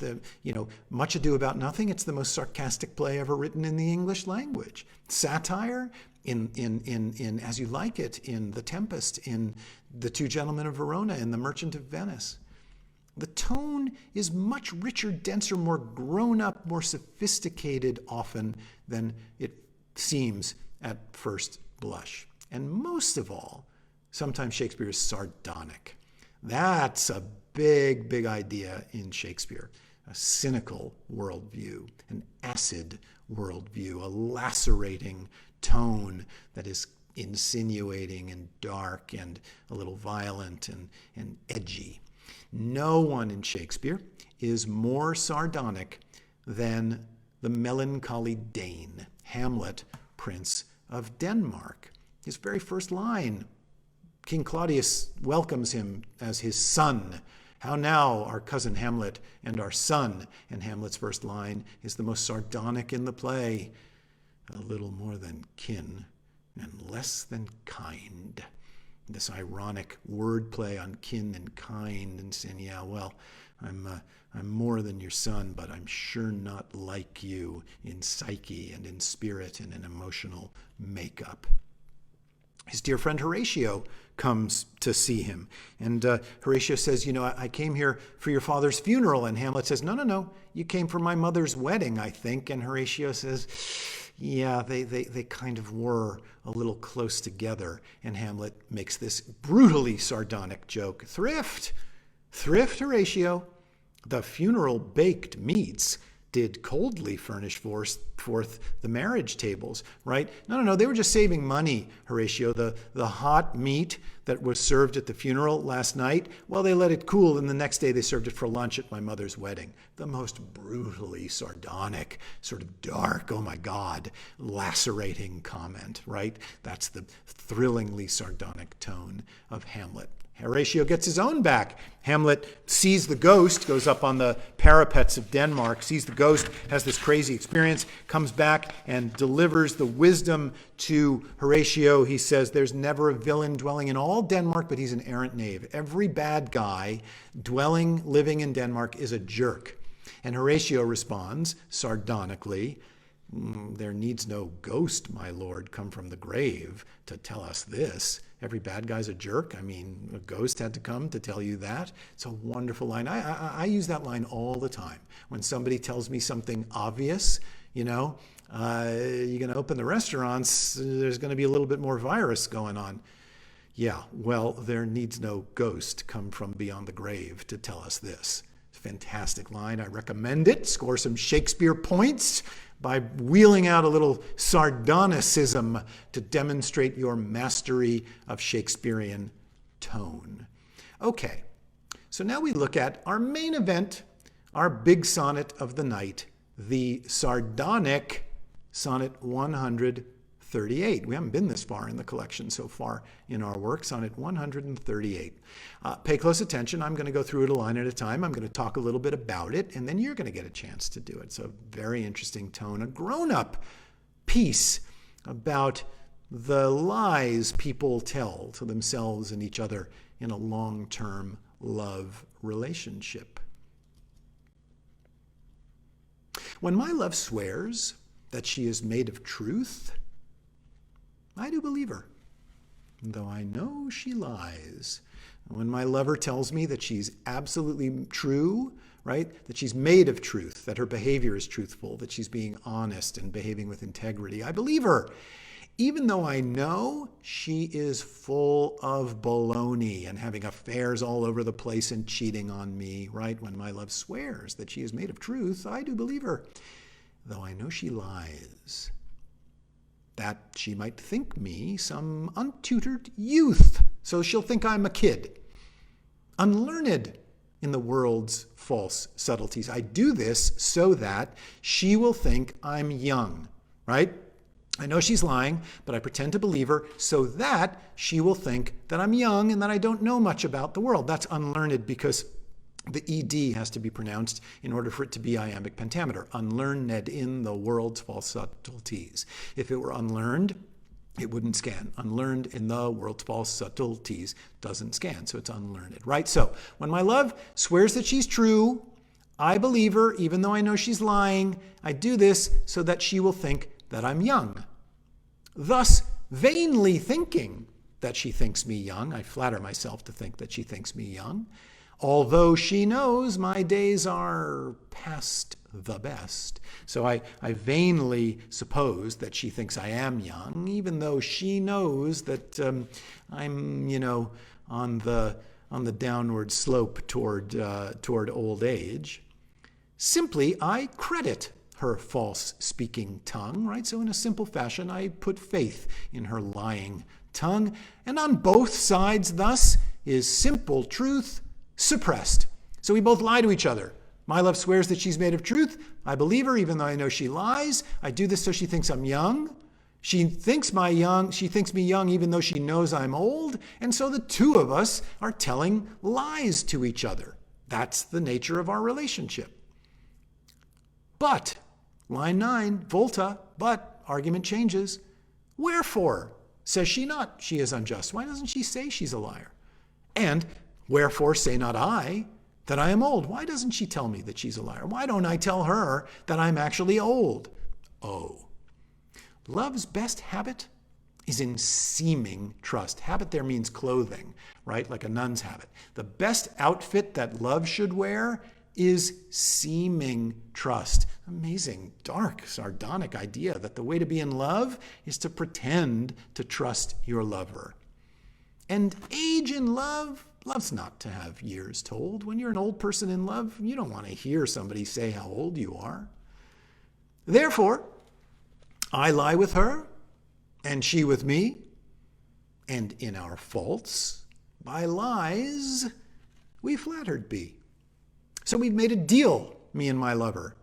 Much Ado About Nothing, it's the most sarcastic play ever written in the English language. Satire in As You Like It, in The Tempest, in The Two Gentlemen of Verona, in The Merchant of Venice. The tone is much richer, denser, more grown up, more sophisticated often than it seems at first blush. And most of all, sometimes Shakespeare is sardonic. That's a big, big idea in Shakespeare. A cynical worldview, an acid worldview, a lacerating tone that is insinuating and dark and a little violent and edgy. No one in Shakespeare is more sardonic than the melancholy Dane, Hamlet, Prince of Denmark. His very first line, King Claudius welcomes him as his son. How now, our cousin Hamlet and our son? And Hamlet's first line is the most sardonic in the play. A little more than kin and less than kind. This ironic wordplay on kin and kind, and saying, yeah, well, I'm more than your son, but I'm sure not like you in psyche and in spirit and in emotional makeup. His dear friend Horatio comes to see him. And Horatio says, I came here for your father's funeral. And Hamlet says, no, you came for my mother's wedding, I think. And Horatio says, yeah, they kind of were a little close together. And Hamlet makes this brutally sardonic joke. Thrift, Horatio. The funeral baked meats did coldly furnish forth the marriage tables, right? No, they were just saving money, Horatio. The hot meat that was served at the funeral last night, well, they let it cool, and the next day they served it for lunch at my mother's wedding. The most brutally sardonic, sort of dark, oh my God, lacerating comment, right? That's the thrillingly sardonic tone of Hamlet. Horatio gets his own back. Hamlet sees the ghost, goes up on the parapets of Denmark, sees the ghost, has this crazy experience, comes back and delivers the wisdom to Horatio. He says there's never a villain dwelling in all Denmark, but he's an errant knave. Every bad guy living in Denmark is a jerk. And Horatio responds sardonically, there needs no ghost, my lord, come from the grave to tell us this. Every bad guy's a jerk. I mean, a ghost had to come to tell you that. It's a wonderful line. I use that line all the time. When somebody tells me something obvious, you're going to open the restaurants, there's going to be a little bit more virus going on. Yeah, well, there needs no ghost come from beyond the grave to tell us this. It's a fantastic line. I recommend it. Score some Shakespeare points by wheeling out a little sardonicism to demonstrate your mastery of Shakespearean tone. Okay, so now we look at our main event, our big sonnet of the night, the sardonic Sonnet 138. We haven't been this far in the collection so far in our work, Sonnet 138. Pay close attention. I'm going to go through it a line at a time. I'm going to talk a little bit about it, and then you're going to get a chance to do it. So very interesting tone, a grown-up piece about the lies people tell to themselves and each other in a long-term love relationship. When my love swears that she is made of truth, I do believe her, though I know she lies. When my lover tells me that she's absolutely true, right, that she's made of truth, that her behavior is truthful, that she's being honest and behaving with integrity, I believe her, even though I know she is full of baloney and having affairs all over the place and cheating on me, right? When my love swears that she is made of truth, I do believe her, though I know she lies. That she might think me some untutored youth, so she'll think I'm a kid, unlearned in the world's false subtleties. I do this so that she will think I'm young, right? I know she's lying, but I pretend to believe her so that she will think that I'm young and that I don't know much about the world. That's unlearned because the ED has to be pronounced in order for it to be iambic pentameter. Unlearned in the world's false subtleties. If it were unlearned, it wouldn't scan. Unlearned in the world's false subtleties doesn't scan, so it's unlearned, right? So when my love swears that she's true, I believe her, even though I know she's lying. I do this so that she will think that I'm young. Thus, vainly thinking that she thinks me young, I flatter myself to think that she thinks me young, although she knows my days are past the best. So I vainly suppose that she thinks I am young, even though she knows that I'm, on the downward slope toward old age. Simply, I credit her false speaking tongue, right? So in a simple fashion, I put faith in her lying tongue. And on both sides, thus, is simple truth suppressed. So we both lie to each other. My love swears that she's made of truth. I believe her, even though I know she lies. I do this so she thinks I'm young. She thinks me young, even though she knows I'm old. And so the two of us are telling lies to each other. That's the nature of our relationship. But, line 9, volta, but, argument changes. Wherefore says she not she is unjust? Why doesn't she say she's a liar? And wherefore say not I that I am old? Why doesn't she tell me that she's a liar? Why don't I tell her that I'm actually old? Oh, love's best habit is in seeming trust. Habit there means clothing, right? Like a nun's habit. The best outfit that love should wear is seeming trust. Amazing, dark, sardonic idea that the way to be in love is to pretend to trust your lover. And age in love, love's not to have years told. When you're an old person in love, you don't want to hear somebody say how old you are. Therefore, I lie with her, and she with me, and in our faults, by lies, we flattered be. So we've made a deal, me and my lover.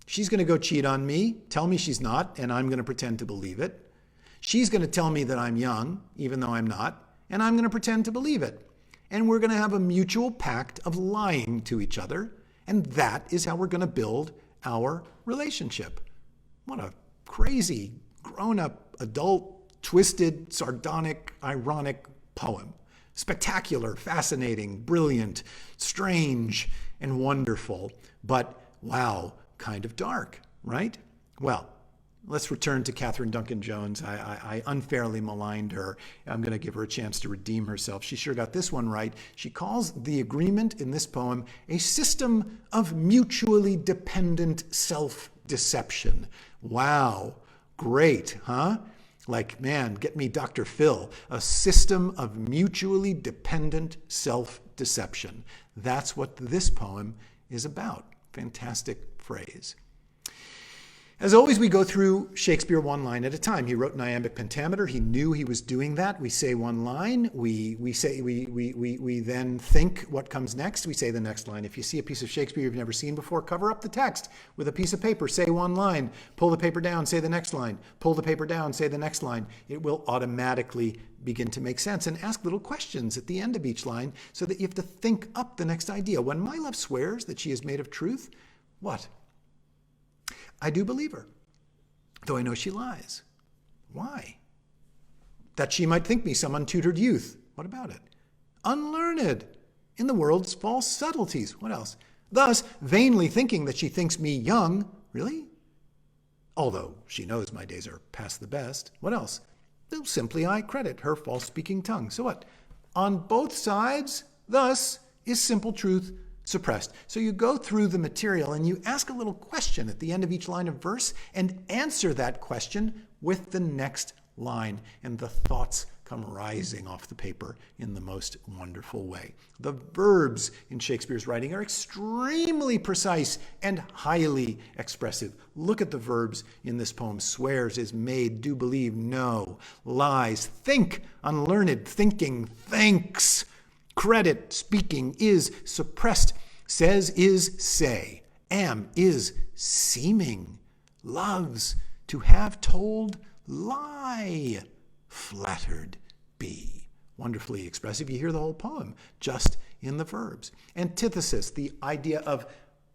She's going to go cheat on me, tell me she's not, and I'm going to pretend to believe it. She's going to tell me that I'm young, even though I'm not, and I'm going to pretend to believe it. And we're going to have a mutual pact of lying to each other, and that is how we're going to build our relationship. What a crazy, grown-up, adult, twisted, sardonic, ironic poem. Spectacular, fascinating, brilliant, strange, and wonderful, but wow, kind of dark, right? Well, let's return to Katherine Duncan Jones. I unfairly maligned her. I'm going to give her a chance to redeem herself. She sure got this one right. She calls the agreement in this poem a system of mutually dependent self-deception. Wow, great, huh? Like, man, get me Dr. Phil. A system of mutually dependent self-deception. That's what this poem is about. Fantastic phrase. As always, we go through Shakespeare one line at a time. He wrote in iambic pentameter. He knew he was doing that. We say one line. We then think what comes next. We say the next line. If you see a piece of Shakespeare you've never seen before, cover up the text with a piece of paper. Say one line. Pull the paper down. Say the next line. Pull the paper down. Say the next line. It will automatically begin to make sense. And ask little questions at the end of each line so that you have to think up the next idea. When my love swears that she is made of truth, what? I do believe her, though I know she lies. Why? That she might think me some untutored youth. What about it? Unlearned in the world's false subtleties. What else? Thus, vainly thinking that she thinks me young. Really? Although she knows my days are past the best. What else? Though simply I credit her false-speaking tongue. So what? On both sides, thus, is simple truth suppressed. So you go through the material and you ask a little question at the end of each line of verse and answer that question with the next line. And the thoughts come rising off the paper in the most wonderful way. The verbs in Shakespeare's writing are extremely precise and highly expressive. Look at the verbs in this poem. Swears, is made, do believe, know, lies, think, unlearned, thinking, thinks. Credit, speaking, is suppressed, says, is say, am, is seeming, loves, to have told, lie, flattered be. Wonderfully expressive. You hear the whole poem just in the verbs. Antithesis, the idea of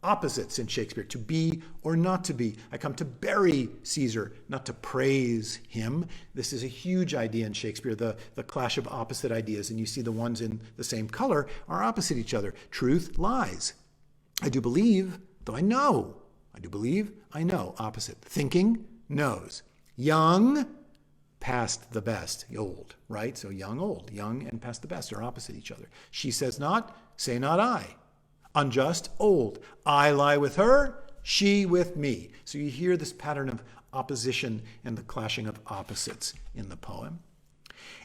opposites in Shakespeare, to be or not to be. I come to bury Caesar, not to praise him. This is a huge idea in Shakespeare, the clash of opposite ideas, and you see the ones in the same color are opposite each other. Truth, lies. I do believe, though I know. I do believe, I know. Opposite. Thinking, knows. Young, past the best. Old, right? So young, old. Young and past the best are opposite each other. She says not, say not I. Unjust, old. I lie with her, she with me. So you hear this pattern of opposition and the clashing of opposites in the poem.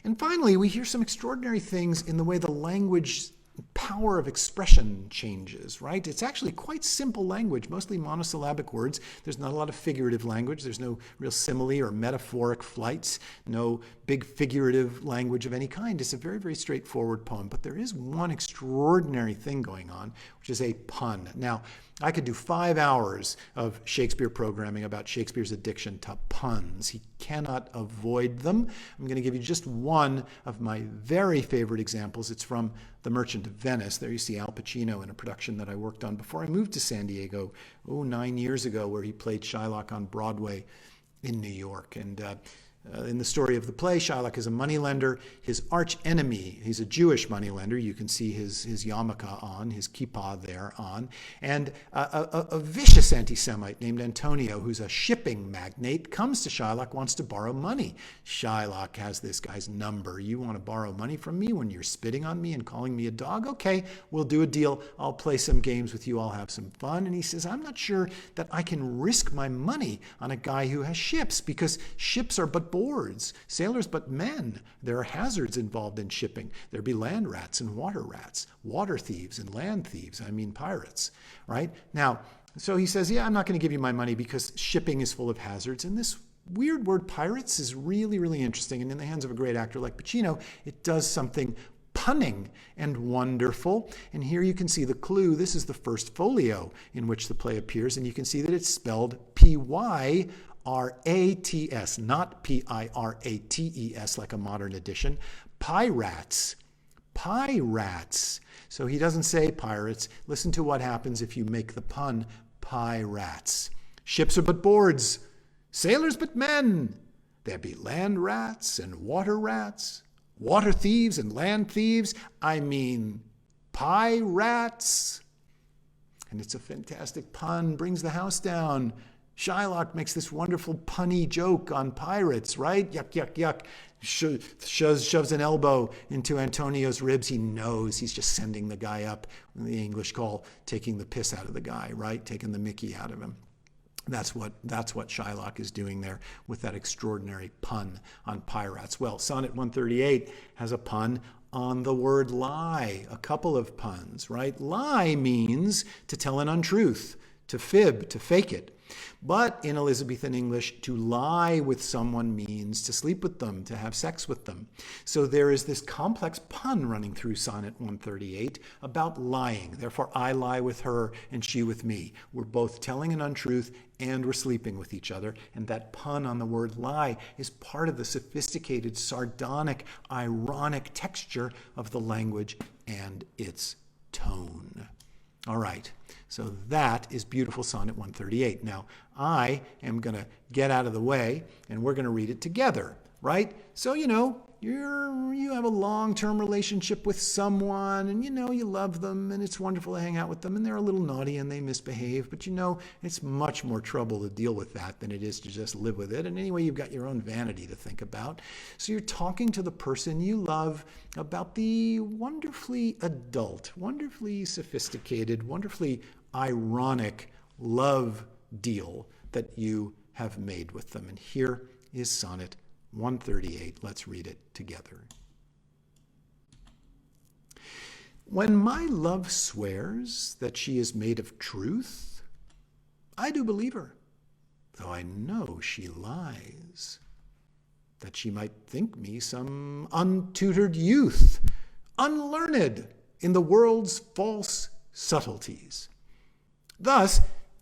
And finally, we hear some extraordinary things in the way the language power of expression changes, right? It's actually quite simple language, mostly monosyllabic words. There's not a lot of figurative language. There's no real simile or metaphoric flights, no big figurative language of any kind. It's a very, very straightforward poem, but there is one extraordinary thing going on, which is a pun. Now, I could do 5 hours of Shakespeare programming about Shakespeare's addiction to puns. He cannot avoid them. I'm going to give you just one of my very favorite examples. It's from The Merchant of Venice. There you see Al Pacino in a production that I worked on before I moved to San Diego, 9 years ago, where he played Shylock on Broadway in New York. And in the story of the play, Shylock is a moneylender. His arch enemy, he's a Jewish moneylender. You can see his yarmulke on, his kippah there on. And a vicious anti-Semite named Antonio, who's a shipping magnate, comes to Shylock, wants to borrow money. Shylock has this guy's number. You want to borrow money from me when you're spitting on me and calling me a dog? Okay, we'll do a deal. I'll play some games with you. I'll have some fun. And he says, I'm not sure that I can risk my money on a guy who has ships, because ships are but boards, sailors but men. There are hazards involved in shipping. There be land rats and water thieves and land thieves. I mean pirates, right? Now, So he says, yeah, I'm not going to give you my money because shipping is full of hazards. And this weird word pirates is really, really interesting. And in the hands of a great actor like Pacino, it does something punning and wonderful. And here you can see the clue. This is the first folio in which the play appears. And you can see that it's spelled P-Y-R-A-T-S, not P-I-R-A-T-E-S like a modern edition. Pirates. Pirates. So he doesn't say pirates. Listen to what happens if you make the pun pirates. Ships are but boards, sailors but men. There be land rats and water rats, water thieves and land thieves. I mean, pirates. And it's a fantastic pun, brings the house down. Shylock makes this wonderful punny joke on pirates, right? Yuck, yuck, yuck. Shoves an elbow into Antonio's ribs. He knows he's just sending the guy up. The English call taking the piss out of the guy, right? Taking the mickey out of him. That's what Shylock is doing there with that extraordinary pun on pirates. Well, Sonnet 138 has a pun on the word lie, a couple of puns, right? Lie means to tell an untruth, to fib, to fake it. But in Elizabethan English, to lie with someone means to sleep with them, to have sex with them. So there is this complex pun running through Sonnet 138 about lying. Therefore, I lie with her and she with me. We're both telling an untruth and we're sleeping with each other. And that pun on the word lie is part of the sophisticated, sardonic, ironic texture of the language and its tone. All right, so that is beautiful Sonnet 138. Now, I am going to get out of the way, and we're going to read it together, right? So, you have a long-term relationship with someone, and you love them, and it's wonderful to hang out with them, and they're a little naughty and they misbehave, but it's much more trouble to deal with that than it is to just live with it. And anyway, you've got your own vanity to think about. So you're talking to the person you love about the wonderfully adult, wonderfully sophisticated, wonderfully ironic love deal that you have made with them. And here is Sonnet 138. Let's read it together. When my love swears that she is made of truth, I do believe her, though I know she lies, that she might think me some untutored youth, unlearned in the world's false subtleties. Thus,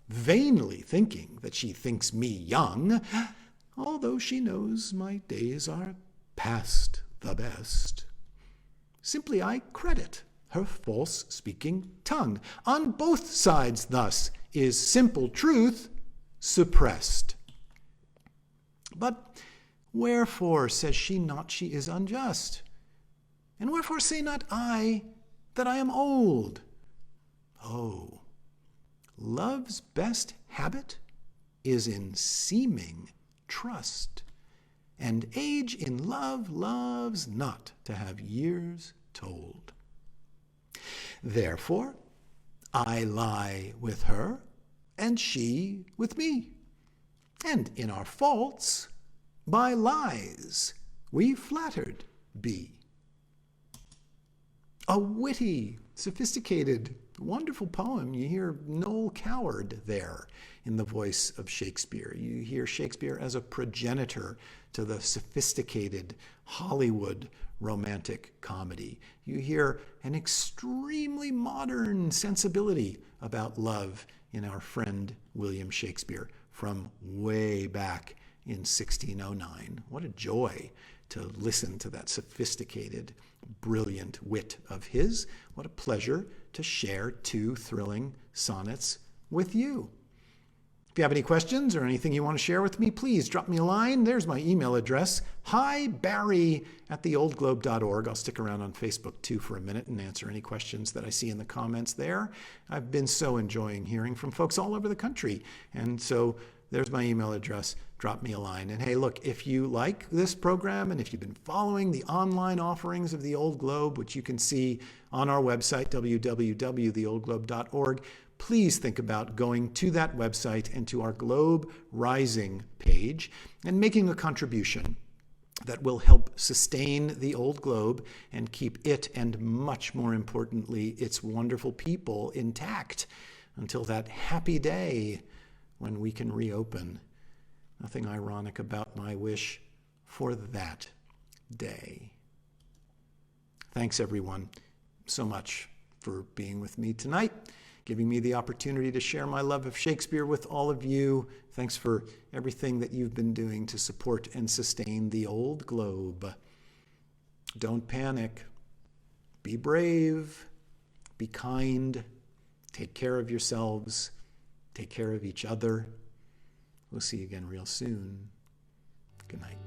vainly thinking that she thinks me young, although she knows my days are past the best. Simply I credit her false-speaking tongue. On both sides thus is simple truth suppressed. But wherefore says she not she is unjust? And wherefore say not I that I am old? Oh, love's best habit is in seeming trust, and age in love loves not to have years told. Therefore, I lie with her, and she with me, and in our faults, by lies we flattered be. A witty, sophisticated, wonderful poem. You hear Noel Coward there in the voice of Shakespeare. You hear Shakespeare as a progenitor to the sophisticated Hollywood romantic comedy. You hear an extremely modern sensibility about love in our friend William Shakespeare from way back in 1609. What a joy to listen to that sophisticated, brilliant wit of his. What a pleasure to share two thrilling sonnets with you. If you have any questions or anything you want to share with me, please drop me a line. There's my email address, hibarry@theoldglobe.org. I'll stick around on Facebook too for a minute and answer any questions that I see in the comments there. I've been so enjoying hearing from folks all over the country. And so there's my email address. Drop me a line. And hey, look, if you like this program and if you've been following the online offerings of the Old Globe, which you can see on our website, www.theoldglobe.org, please think about going to that website and to our Globe Rising page and making a contribution that will help sustain the Old Globe and keep it, and much more importantly, its wonderful people intact. until that happy day when we can reopen. Nothing ironic about my wish for that day. Thanks, everyone, so much for being with me tonight, giving me the opportunity to share my love of Shakespeare with all of you. Thanks for everything that you've been doing to support and sustain the Old Globe. Don't panic. Be brave. Be kind. Take care of yourselves. Take care of each other. We'll see you again real soon. Good night.